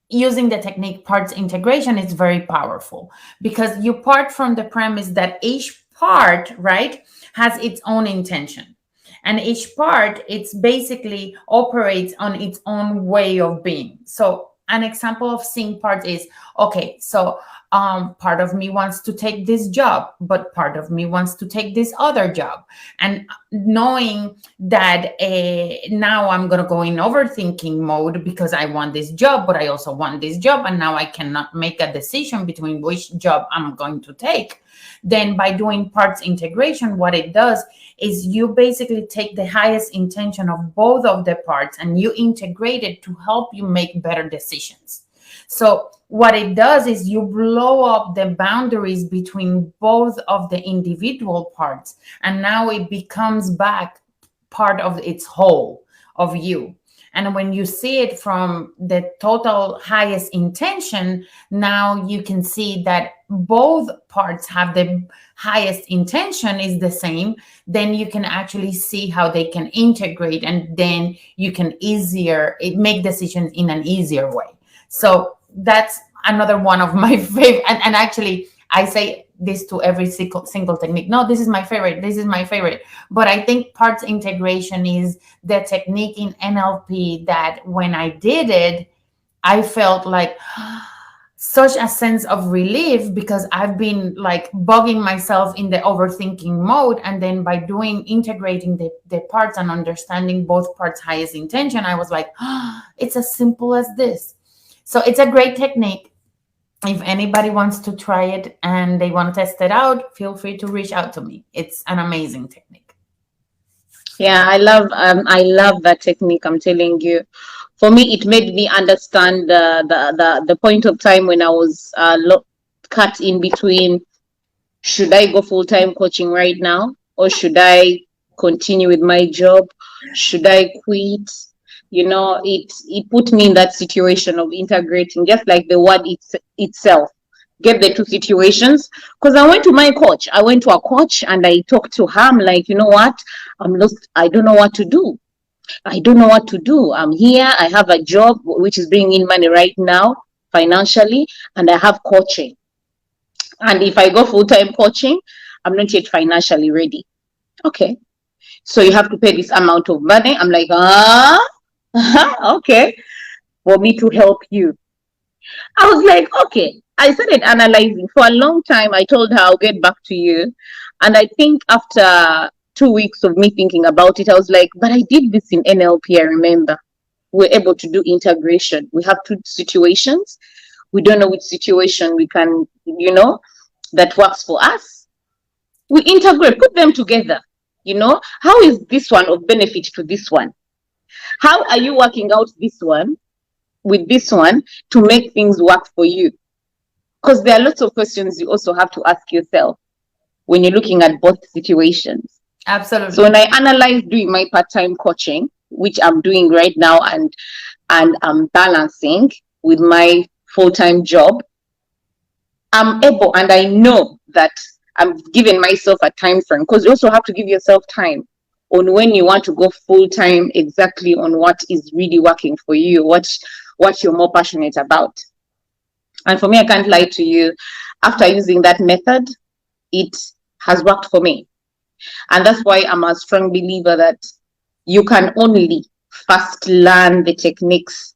using the technique parts integration is very powerful because you part from the premise that each part, right, has its own intention. And each part, it's basically operates on its own way of being. So an example of seeing parts is, okay, so part of me wants to take this job, but part of me wants to take this other job. And knowing that now I'm going to go in overthinking mode because I want this job, but I also want this job. And now I cannot make a decision between which job I'm going to take. Then by doing parts integration, what it does is you basically take the highest intention of both of the parts and you integrate it to help you make better decisions. So what it does is you blow up the boundaries between both of the individual parts, and now it becomes back part of its whole of you. And when you see it from the total highest intention, now you can see that both parts have the highest intention is the same. Then you can actually see how they can integrate, and then you can make decisions in an easier way. So that's another one of my favorite. And actually, I say this to every single technique. No, this is my favorite. This is my favorite. But I think parts integration is the technique in NLP that when I did it, I felt like such a sense of relief because I've been like bugging myself in the overthinking mode. And then by integrating the parts and understanding both parts' highest intention, I was like, it's as simple as this. So it's a great technique. If anybody wants to try it and they want to test it out, feel free to reach out to me. It's an amazing technique. Yeah, I love that technique. I'm telling you, for me, it made me understand the point of time when I was cut in between. Should I go full-time coaching right now, or should I continue with my job? Should I quit? You know, it put me in that situation of integrating, just like the word itself. Get the 2 situations, because I went to my coach. I went to a coach and I talked to her. I'm like, you know what? I'm lost. I don't know what to do. I'm here. I have a job which is bringing in money right now financially, and I have coaching. And if I go full-time coaching, I'm not yet financially ready. Okay. So you have to pay this amount of money. I'm like, okay, for me to help you. I was like, okay. I started analyzing for a long time. I told her I'll get back to you. And I think after 2 weeks of me thinking about it, I was like, but I did this in NLP, I remember. We're able to do integration. We have 2 situations. We don't know which situation we can, that works for us. We integrate, put them together. How is this one of benefit to this one? How are you working out this one with this one to make things work for you? Because there are lots of questions you also have to ask yourself when you're looking at both situations. Absolutely. So when I analyze doing my part-time coaching, which I'm doing right now, and I'm balancing with my full-time job, I'm able, and I know that I'm giving myself a time frame, because you also have to give yourself time on when you want to go full-time, exactly on what is really working for you, what you're more passionate about. And for me, I can't lie to you, after using that method, it has worked for me. And that's why I'm a strong believer that you can only first learn the techniques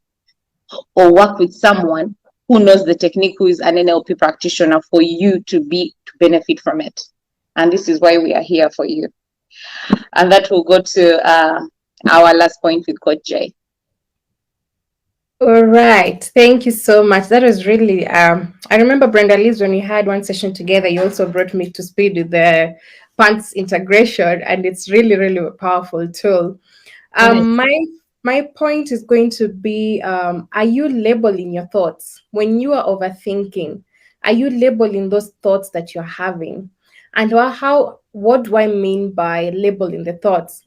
or work with someone who knows the technique, who is an NLP practitioner, for you to benefit from it. And this is why we are here for you. And that will go to our last point with Coach Jay. All right. Thank you so much. That was really, I remember, Brenda Liz, when we had one session together, you also brought me to speed with the pants integration, and it's really, really a powerful tool. My point is going to be, are you labeling your thoughts? When you are overthinking, are you labeling those thoughts that you're having? And what do I mean by labeling the thoughts?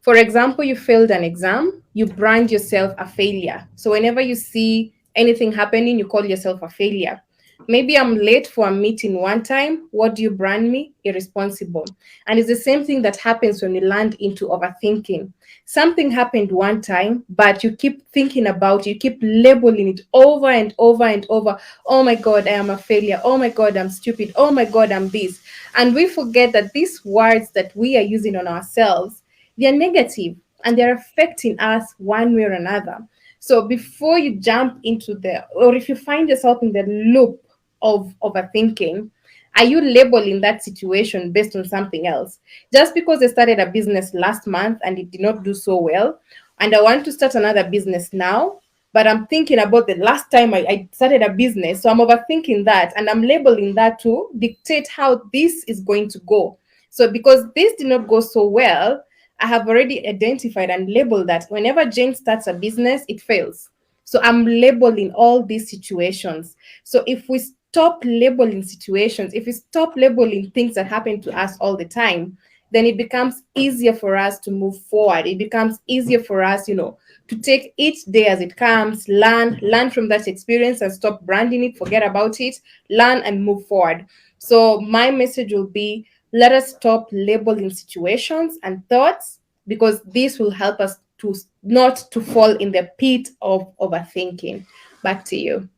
For example, you failed an exam, you brand yourself a failure. So whenever you see anything happening, you call yourself a failure. Maybe I'm late for a meeting one time. What do you brand me? Irresponsible. And it's the same thing that happens when you land into overthinking. Something happened one time, but you keep thinking about it, you keep labeling it over and over and over. Oh my God, I am a failure. Oh my God, I'm stupid. Oh my God, I'm this. And we forget that these words that we are using on ourselves, they are negative and they're affecting us one way or another. So before you jump into or if you find yourself in the loop of overthinking, are you labeling that situation based on something else? Just because I started a business last month and it did not do so well, and I want to start another business now, but I'm thinking about the last time I started a business, so I'm overthinking that, and I'm labeling that to dictate how this is going to go. So because this did not go so well, I have already identified and labeled that whenever Jane starts a business, it fails. So I'm labeling all these situations. So if we stop labeling situations, if we stop labeling things that happen to us all the time, then it becomes easier for us to move forward. It becomes easier for us, to take each day as it comes, learn from that experience and stop branding it, forget about it, learn and move forward. So my message will be, let us stop labeling situations and thoughts, because this will help us to not to fall in the pit of overthinking. Back to you.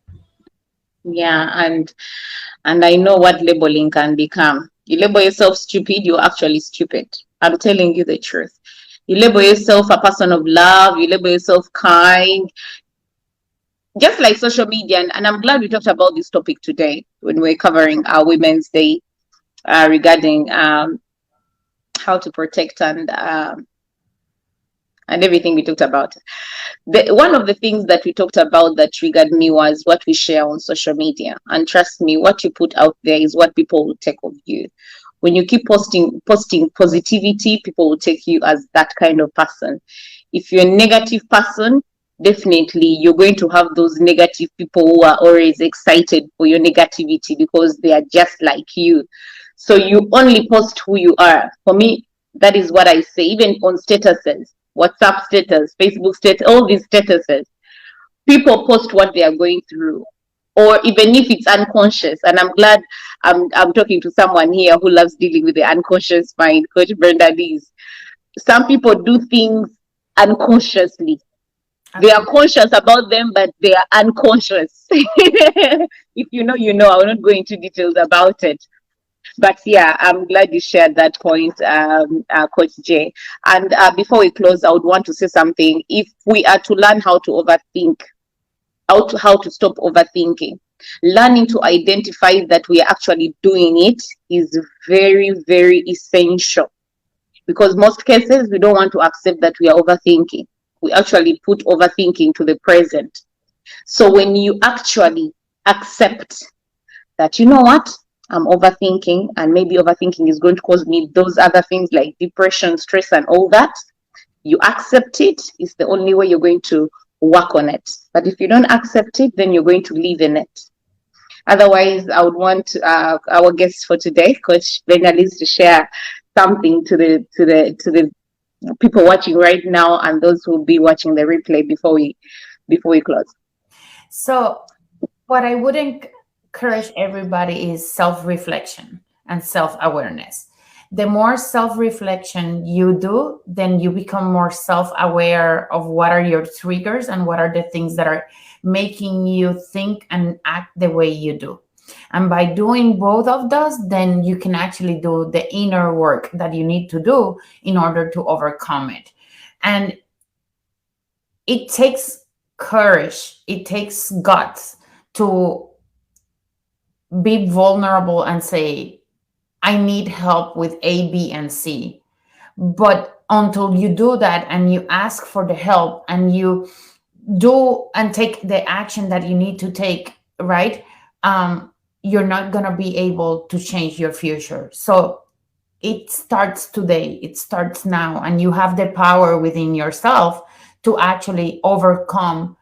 Yeah, and I know what labeling can become. You label yourself stupid, you're actually stupid. I'm telling you the truth. You label yourself a person of love, you label yourself kind. Just like social media, and I'm glad we talked about this topic today when we're covering our Women's Day, regarding how to protect and everything we talked about. One of the things that we talked about that triggered me was what we share on social media. And trust me, what you put out there is what people will take of you. When you keep posting positivity, people will take you as that kind of person. If you're a negative person, definitely you're going to have those negative people who are always excited for your negativity because they are just like you. So you only post who you are. For me, that is what I say, even on statuses, WhatsApp status, Facebook status, all these statuses. People post what they are going through, or even if it's unconscious. And I'm glad I'm talking to someone here who loves dealing with the unconscious mind, Coach Brenda Liz. Some people do things unconsciously. They are conscious about them, but they are unconscious. If you know, you know. I will not go into details about it. But yeah, I'm glad you shared that point, Coach Jay. And before we close, I would want to say something. If we are to learn how to overthink, how to stop overthinking, learning to identify that we are actually doing it is very, very essential. Because most cases, we don't want to accept that we are overthinking. We actually put overthinking to the present. So when you actually accept that, you know what, I'm overthinking, and maybe overthinking is going to cause me those other things like depression, stress, and all that. You accept it. It's the only way you're going to work on it. But if you don't accept it, then you're going to live in it. Otherwise, I would want our guest for today, Coach Benaliz, to share something to the people watching right now and those who will be watching the replay before we close. So, what I would encourage everybody is self-reflection and self-awareness. The more self-reflection you do, then you become more self-aware of what are your triggers and what are the things that are making you think and act the way you do. And by doing both of those, then you can actually do the inner work that you need to do in order to overcome it. And it takes courage, it takes guts to be vulnerable and say, I need help with A, B, and C. But until you do that and you ask for the help and you do and take the action that you need to take, right? You're not going to be able to change your future. So it starts today, it starts now, and you have the power within yourself to actually overcome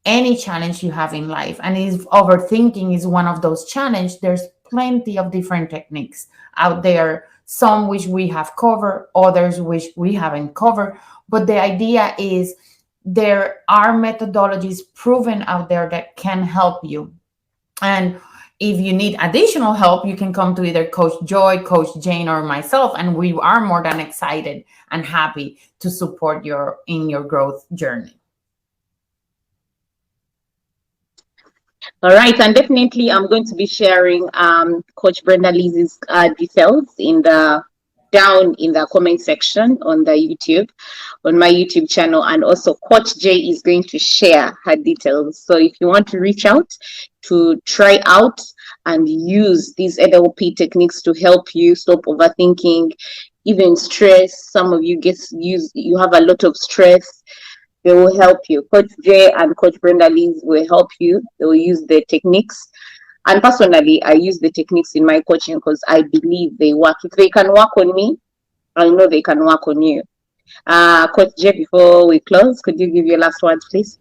any challenge you have in life. And if overthinking is one of those challenges, there's plenty of different techniques out there, some which we have covered, others which we haven't covered. But the idea is there are methodologies proven out there that can help you. And if you need additional help, you can come to either Coach Joy, Coach Jane, or myself, and we are more than excited and happy to support you in your growth journey. All right, and definitely I'm going to be sharing Coach Brenda Lee's details down in the comment section on my YouTube channel, and also Coach J is going to share her details. So if you want to reach out to try out and use these NLP techniques to help you stop overthinking, even stress, some of you you have a lot of stress, they will help you. Coach J and Coach Brenda Lees will help you. They will use the techniques. And personally, I use the techniques in my coaching because I believe they work. If they can work on me, I know they can work on you. Coach J, before we close, could you give your last words, please?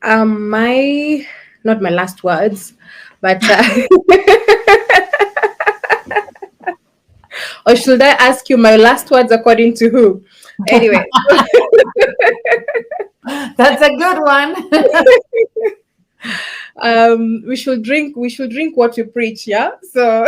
Not my last words, but or should I ask you my last words according to who? Anyway. That's a good one. We should drink what we preach, yeah? So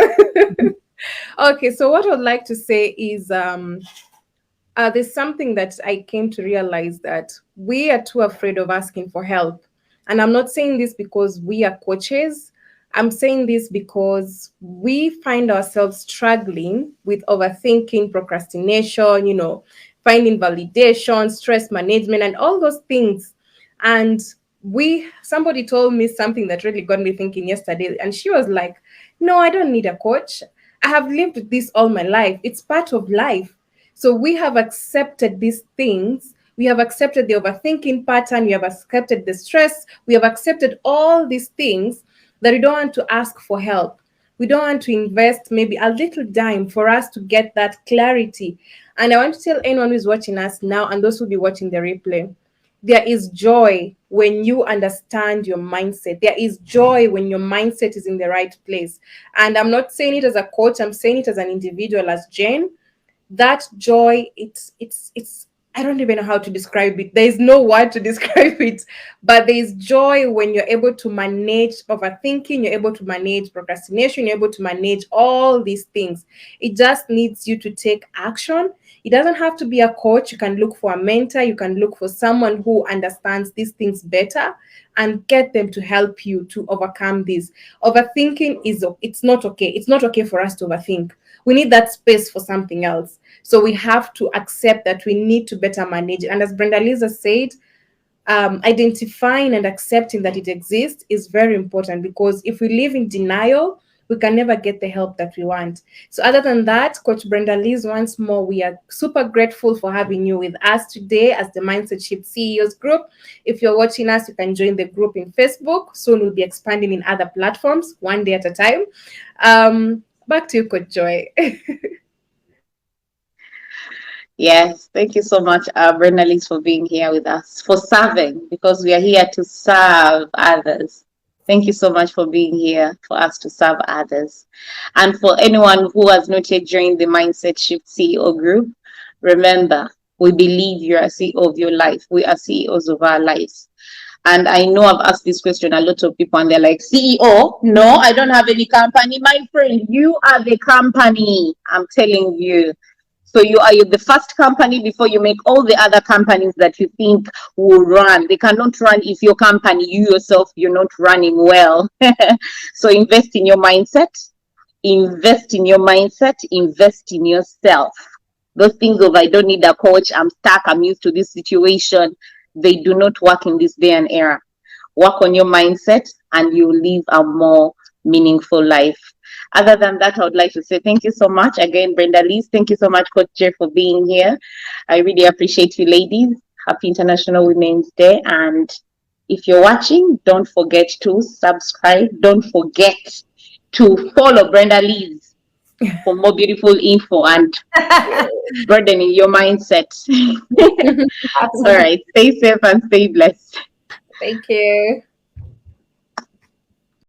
okay, so what I'd like to say is there's something that I came to realize, that we are too afraid of asking for help. And I'm not saying this because we are coaches. I'm saying this because we find ourselves struggling with overthinking, procrastination, finding validation, stress management, and all those things. And somebody told me something that really got me thinking yesterday. And she was like, no, I don't need a coach. I have lived this all my life. It's part of life. So we have accepted these things. We have accepted the overthinking pattern. We have accepted the stress. We have accepted all these things that we don't want to ask for help. We don't want to invest maybe a little dime for us to get that clarity. And I want to tell anyone who's watching us now and those who will be watching the replay, there is joy when you understand your mindset. There is joy when your mindset is in the right place. And I'm not saying it as a coach. I'm saying it as an individual, as Jane. That joy, it's I don't even know how to describe it. There is no word to describe it, but there is joy when you're able to manage overthinking, you're able to manage procrastination, you're able to manage all these things. It just needs you to take action. It doesn't have to be a coach. You can look for a mentor. You can look for someone who understands these things better and get them to help you to overcome this. Overthinking it's not okay. It's not okay for us to overthink. We need that space for something else. So we have to accept that we need to better manage it. And as Brenda Lisa said, identifying and accepting that it exists is very important, because if we live in denial, we can never get the help that we want. So other than that, Coach Brenda Liz, once more, we are super grateful for having you with us today as the Mindset Shift CEOs group. If you're watching us, you can join the group in Facebook. Soon we'll be expanding in other platforms, one day at a time. Back to you, Coach Joy. Yes, thank you so much, Brenda Liz, for being here with us, for serving, because we are here to serve others. Thank you so much for being here for us to serve others. And for anyone who has not yet joined the Mindset Shift CEO group, remember, we believe you are CEO of your life. We are CEOs of our lives. And I know I've asked this question a lot of people, and they're like, CEO? No, I don't have any company. My friend, you are the company. I'm telling you. So you are the first company before you make all the other companies that you think will run. They cannot run if your company, you yourself, you're not running well. So invest in your mindset. Invest in your mindset. Invest in yourself. Those things of I don't need a coach, I'm stuck, I'm used to this situation, they do not work in this day and era. Work on your mindset and you live a more meaningful life. Other than that, I would like to say thank you so much again, Brenda Liz. Thank you so much, Coach Jay, for being here. I really appreciate you, ladies. Happy International Women's Day. And if you're watching, don't forget to subscribe. Don't forget to follow Brenda Liz for more beautiful info and broadening your mindset. All right. Stay safe and stay blessed. Thank you.